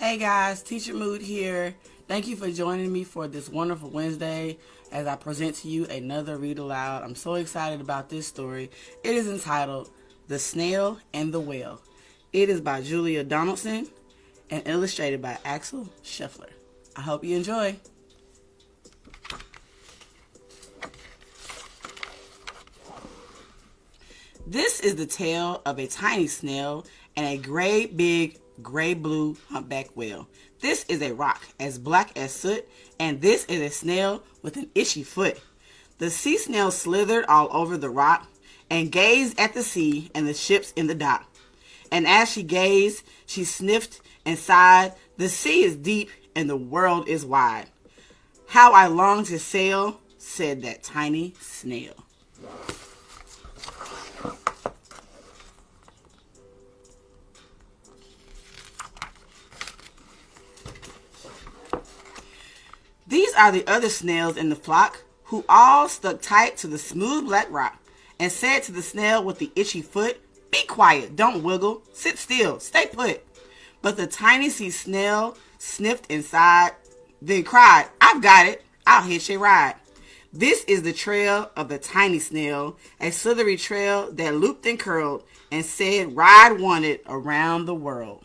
Hey guys, Teacher Mood here. Thank you for joining me for this wonderful Wednesday as I present to you another read aloud. I'm so excited about this story. It is entitled The Snail and the Whale. It is by Julia Donaldson and illustrated by Axel Scheffler. I hope you enjoy. This is the tale of a tiny snail and a great big gray-blue humpback whale. This is a rock as black as soot, and this is a snail with an itchy foot. The sea snail slithered all over the rock and gazed at the sea and the ships in the dock. And as she gazed, she sniffed and sighed, "The sea is deep and the world is wide. How I long to sail," said that tiny snail. These are the other snails in the flock, who all stuck tight to the smooth black rock, and said to the snail with the itchy foot, "Be quiet, don't wiggle, sit still, stay put." But the tiny sea snail sniffed and sighed, then cried, "I've got it, I'll hitch a ride." This is the trail of the tiny snail, a slithery trail that looped and curled, and said ride wanted around the world.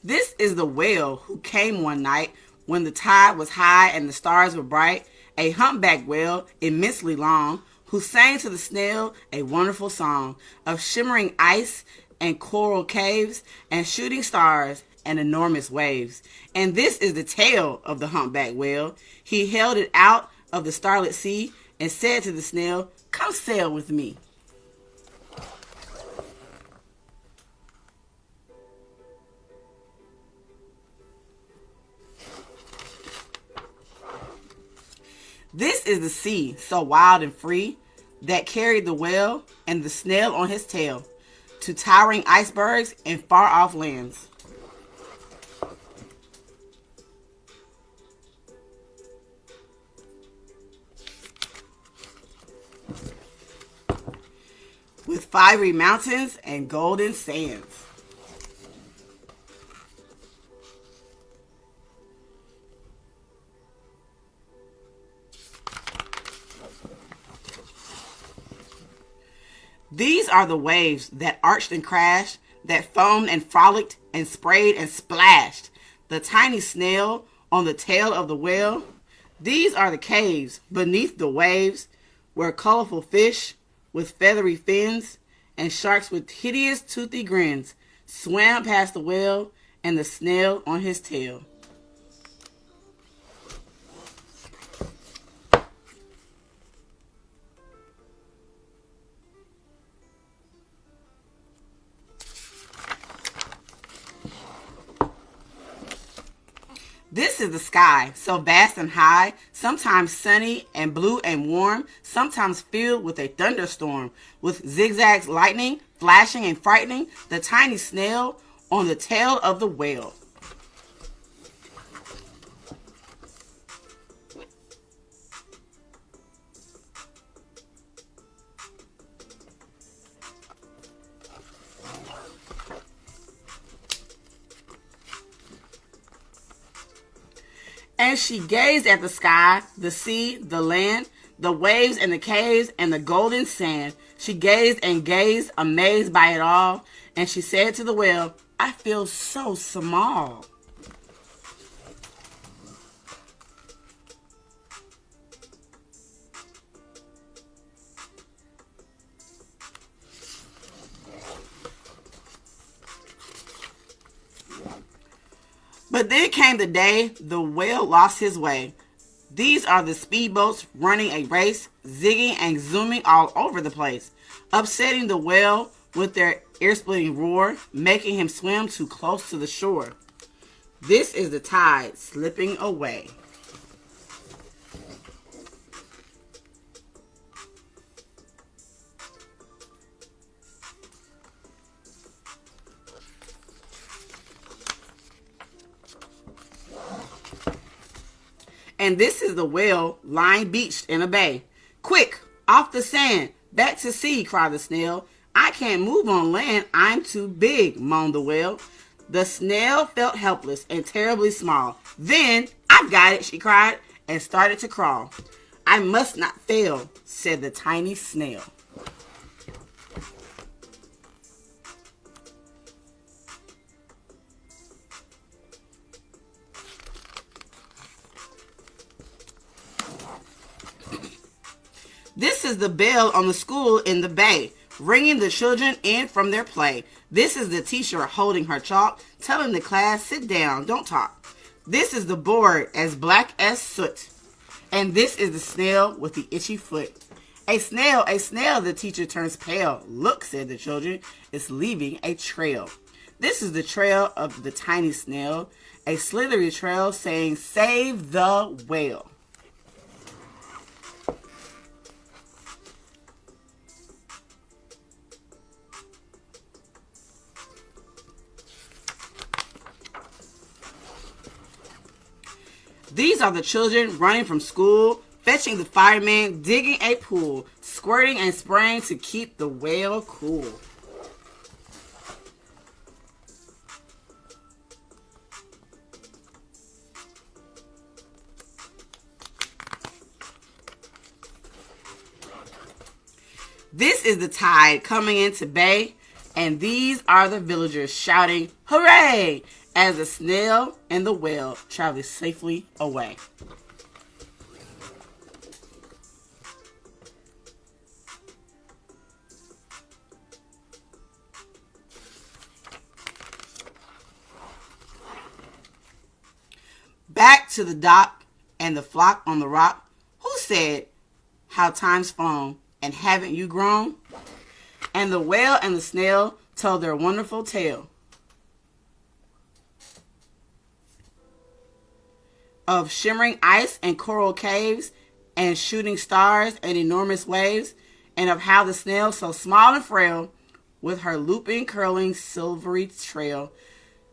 This is the whale who came one night when the tide was high and the stars were bright, a humpback whale immensely long, who sang to the snail a wonderful song of shimmering ice and coral caves and shooting stars and enormous waves. And this is the tale of the humpback whale. He held it out of the starlit sea and said to the snail, "Come sail with me." This is the sea, so wild and free, that carried the whale and the snail on his tail to towering icebergs and far-off lands. With fiery mountains and golden sands. These are the waves that arched and crashed, that foamed and frolicked and sprayed and splashed the tiny snail on the tail of the whale. These are the caves beneath the waves where colorful fish with feathery fins and sharks with hideous toothy grins swam past the whale and the snail on his tail. This is the sky, so vast and high, sometimes sunny and blue and warm, sometimes filled with a thunderstorm, with zigzags lightning, flashing and frightening the tiny snail on the tail of the whale. And she gazed at the sky, the sea, the land, the waves and the caves and the golden sand. She gazed and gazed, amazed by it all. And she said to the whale, "I feel so small." But then came the day the whale lost his way. These are the speedboats running a race, zigging and zooming all over the place, upsetting the whale with their ear-splitting roar, making him swim too close to the shore. This is the tide slipping away. And this is the whale lying beached in a bay. Quick, off the sand, back to sea, cried the snail. I can't move on land, I'm too big, moaned the whale. The snail felt helpless and terribly small. Then, I've got it, she cried, and started to crawl. I must not fail, said the tiny snail. This is the bell on the school in the bay, ringing the children in from their play. This is the teacher holding her chalk, telling the class, sit down, don't talk. This is the board as black as soot. And this is the snail with the itchy foot. A snail, the teacher turns pale. Look, said the children, it's leaving a trail. This is the trail of the tiny snail, a slithery trail saying, save the whale. These are the children running from school, fetching the fireman, digging a pool, squirting and spraying to keep the whale cool. This is the tide coming into bay, and these are the villagers shouting, hooray! As the snail and the whale travel safely away. Back to the dock and the flock on the rock. Who said, how time's flown, and haven't you grown? And the whale and the snail told their wonderful tale of shimmering ice and coral caves and shooting stars and enormous waves, and of how the snail, so small and frail, with her looping, curling, silvery trail,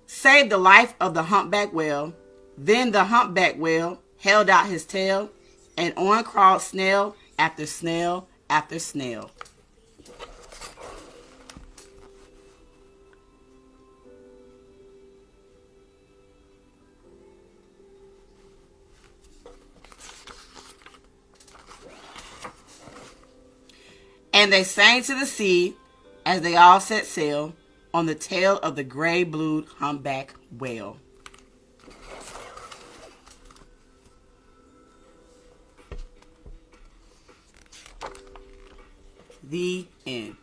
saved the life of the humpback whale. Then the humpback whale held out his tail, and on crawled snail after snail after snail. And they sang to the sea as they all set sail on the tail of the gray-blued humpback whale. The end.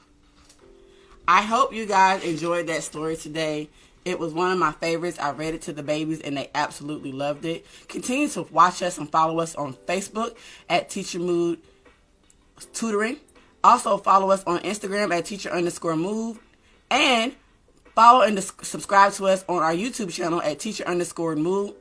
I hope you guys enjoyed that story today. It was one of my favorites. I read it to the babies and they absolutely loved it. Continue to watch us and follow us on Facebook at Teacher Mood Tutoring. Also follow us on Instagram at teacher_move, and follow and subscribe to us on our YouTube channel at teacher_mood.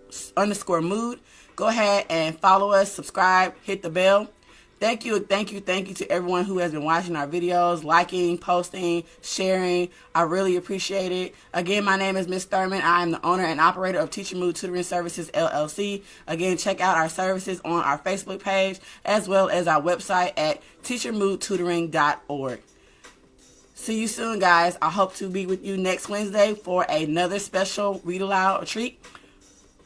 Go ahead and follow us, subscribe, hit the bell. Thank you to everyone who has been watching our videos, liking, posting, sharing. I really appreciate it. Again, my name is Ms. Thurman. I am the owner and operator of Teacher Mood Tutoring Services, LLC. Again, check out our services on our Facebook page, as well as our website at teachermoodtutoring.org. See you soon, guys. I hope to be with you next Wednesday for another special Read Aloud treat.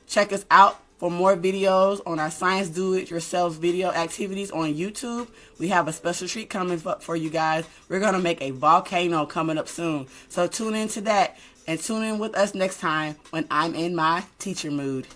Check us out for more videos on our Science Do-It-Yourself video activities on YouTube. We have a special treat coming for you guys. We're going to make a volcano coming up soon. So tune in to that and tune in with us next time when I'm in my teacher mood.